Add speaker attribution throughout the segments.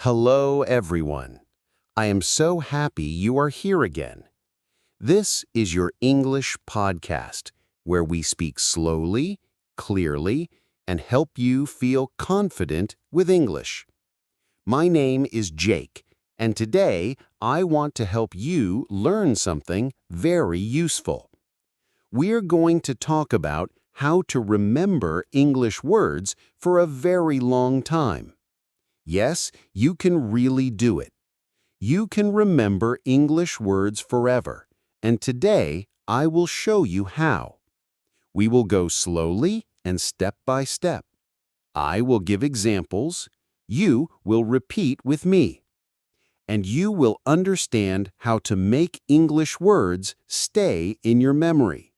Speaker 1: Hello, everyone. I am so happy you are here again. This is your English podcast, where we speak slowly, clearly, and help you feel confident with English. My name is Jake, and today I want to help you learn something very useful. We're going to talk about how to remember English words for a very long time. Yes, you can really do it. You can remember English words forever, and today I will show you how. We will go slowly and step by step. I will give examples. You will repeat with me. And you will understand how to make English words stay in your memory.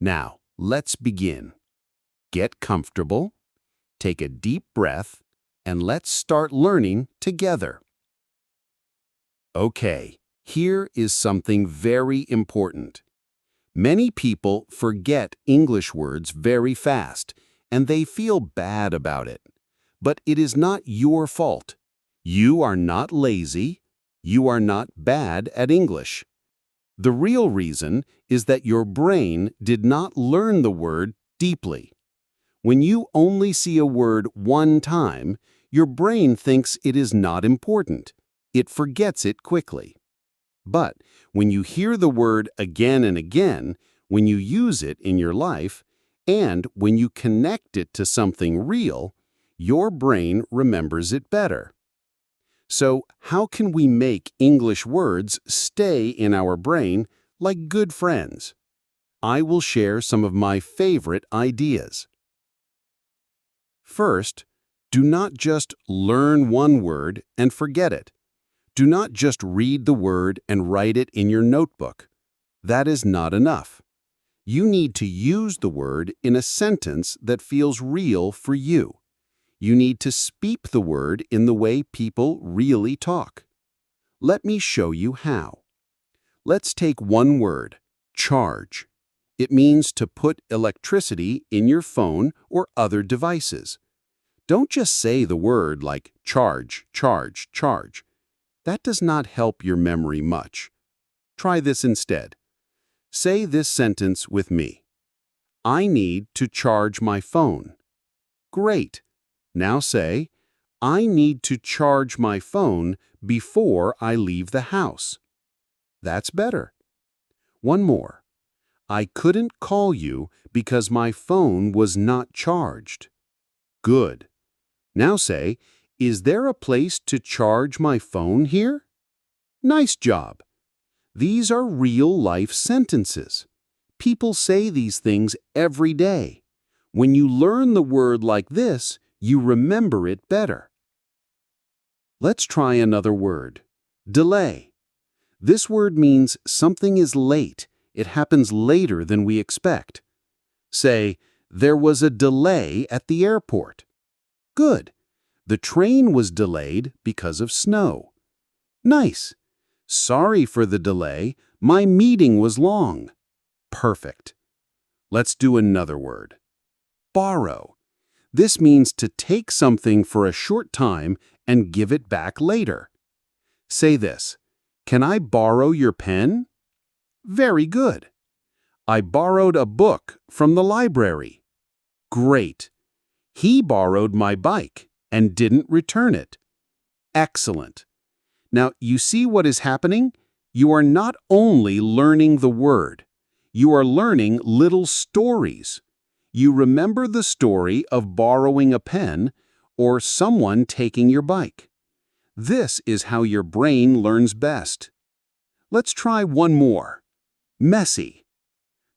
Speaker 1: Now, let's begin. Get comfortable, take a deep breath, and let's start learning together. Okay, here is something very important. Many people forget English words very fast, and they feel bad about it. But it is not your fault. You are not lazy. You are not bad at English. The real reason is that your brain did not learn the word deeply. When you only see a word one time, your brain thinks it is not important. It forgets it quickly. But when you hear the word again and again, when you use it in your life, and when you connect it to something real, your brain remembers it better. So, how can we make English words stay in our brain like good friends? I will share some of my favorite ideas. First, do not just learn one word and forget it. Do not just read the word and write it in your notebook. That is not enough. You need to use the word in a sentence that feels real for you. You need to speak the word in the way people really talk. Let me show you how. Let's take one word, charge. It means to put electricity in your phone or other devices. Don't just say the word like charge, charge, charge. That does not help your memory much. Try this instead. Say this sentence with me. I need to charge my phone. Great. Now say, I need to charge my phone before I leave the house. That's better. One more. I couldn't call you because my phone was not charged. Good. Now say, is there a place to charge my phone here? Nice job. These are real-life sentences. People say these things every day. When you learn the word like this, you remember it better. Let's try another word. Delay. This word means something is late. It happens later than we expect. Say, there was a delay at the airport. Good. The train was delayed because of snow. Nice. Sorry for the delay. My meeting was long. Perfect. Let's do another word. Borrow. This means to take something for a short time and give it back later. Say this. Can I borrow your pen? Very good. I borrowed a book from the library. Great. He borrowed my bike and didn't return it. Excellent. Now, you see what is happening? You are not only learning the word. You are learning little stories. You remember the story of borrowing a pen or someone taking your bike. This is how your brain learns best. Let's try one more. Messy.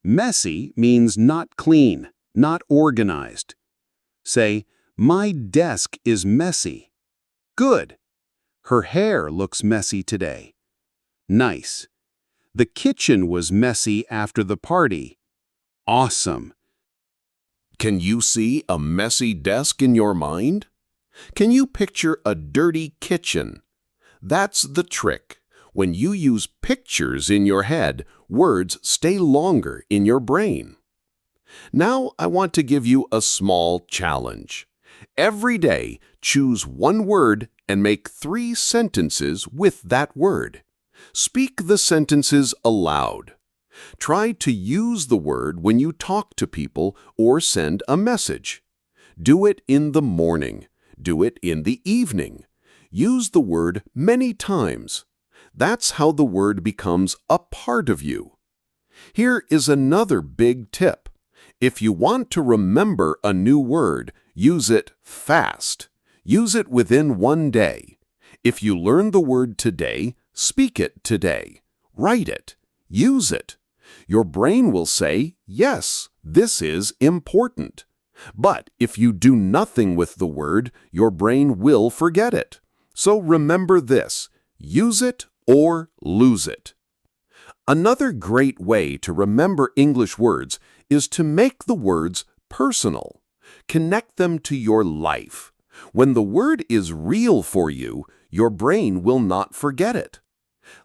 Speaker 1: Messy means not clean, not organized. Say, my desk is messy. Good. Her hair looks messy today. Nice. The kitchen was messy after the party. Awesome.
Speaker 2: Can you see a messy desk in your mind? Can you picture a dirty kitchen? That's the trick. When you use pictures in your head, words stay longer in your brain. Now I want to give you a small challenge. Every day, choose one word and make 3 sentences with that word. Speak the sentences aloud. Try to use the word when you talk to people or send a message. Do it in the morning. Do it in the evening. Use the word many times. That's how the word becomes a part of you. Here is another big tip. If you want to remember a new word, use it fast. Use it within one day. If you learn the word today, speak it today. Write it. Use it. Your brain will say, yes, this is important. But if you do nothing with the word, your brain will forget it. So remember this: use it or lose it. Another great way to remember English words is to make the words personal. Connect them to your life. When the word is real for you, your brain will not forget it.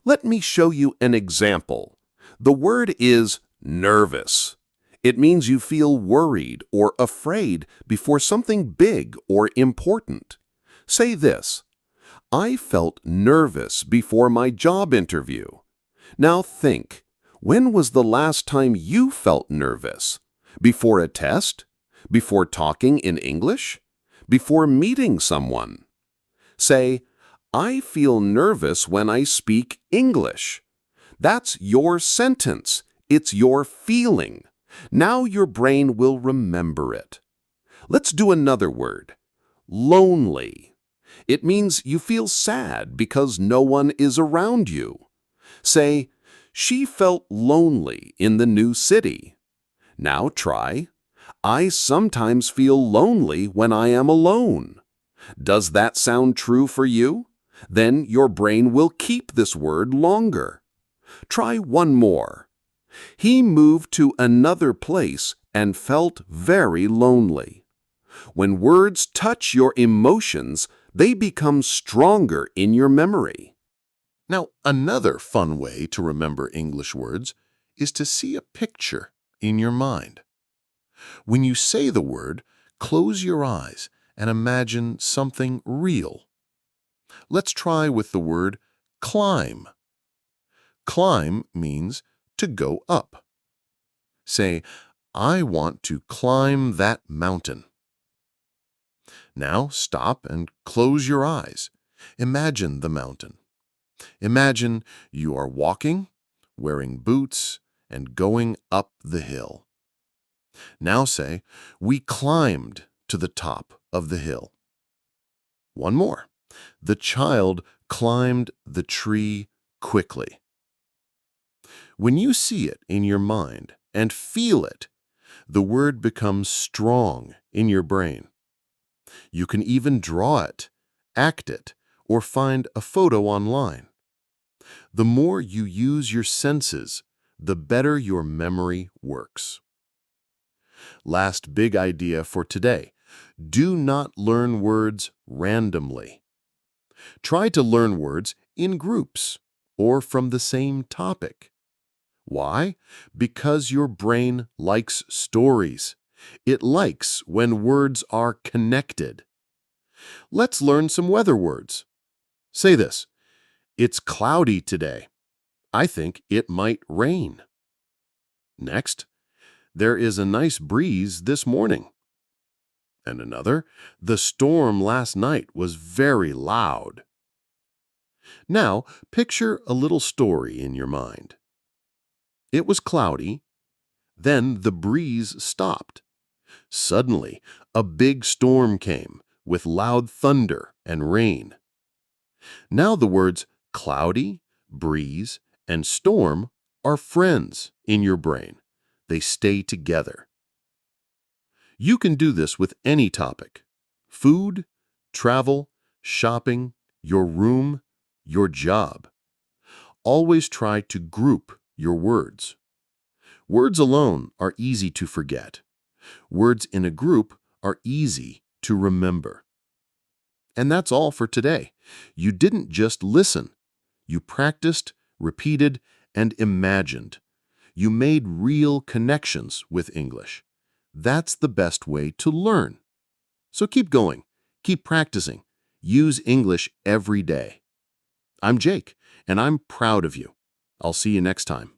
Speaker 2: Let me show you an example. The word is nervous. It means you feel worried or afraid before something big or important. Say this: I felt nervous before my job interview. Now think, when was the last time you felt nervous? Before a test? Before talking in English? Before meeting someone? Say, I feel nervous when I speak English. That's your sentence. It's your feeling. Now your brain will remember it. Let's do another word. Lonely. It means you feel sad because no one is around you. Say, she felt lonely in the new city. Now try, I sometimes feel lonely when I am alone. Does that sound true for you? Then your brain will keep this word longer. Try one more. He moved to another place and felt very lonely. When words touch your emotions, they become stronger in your memory.
Speaker 3: Now, another fun way to remember English words is to see a picture in your mind. When you say the word, close your eyes and imagine something real. Let's try with the word climb. Climb means to go up. Say, I want to climb that mountain. Now stop and close your eyes. Imagine the mountain. Imagine you are walking, wearing boots, and going up the hill. Now say, we climbed to the top of the hill. One more. The child climbed the tree quickly. When you see it in your mind and feel it, the word becomes strong in your brain. You can even draw it, act it, or find a photo online. The more you use your senses, the better your memory works. Last big idea for today: do not learn words randomly. Try to learn words in groups or from the same topic. Why? Because your brain likes stories. It likes when words are connected. Let's learn some weather words. Say this: it's cloudy today. I think it might rain. Next, there is a nice breeze this morning. And another, the storm last night was very loud. Now, picture a little story in your mind. It was cloudy. Then the breeze stopped. Suddenly, a big storm came with loud thunder and rain. Now the words cloudy, breeze, and storm are friends in your brain. They stay together. You can do this with any topic: food, travel, shopping, your room, your job. Always try to group your words. Words alone are easy to forget. Words in a group are easy to remember. And that's all for today. You didn't just listen. You practiced, repeated, and imagined. You made real connections with English. That's the best way to learn. So keep going. Keep practicing. Use English every day. I'm Jake, and I'm proud of you. I'll see you next time.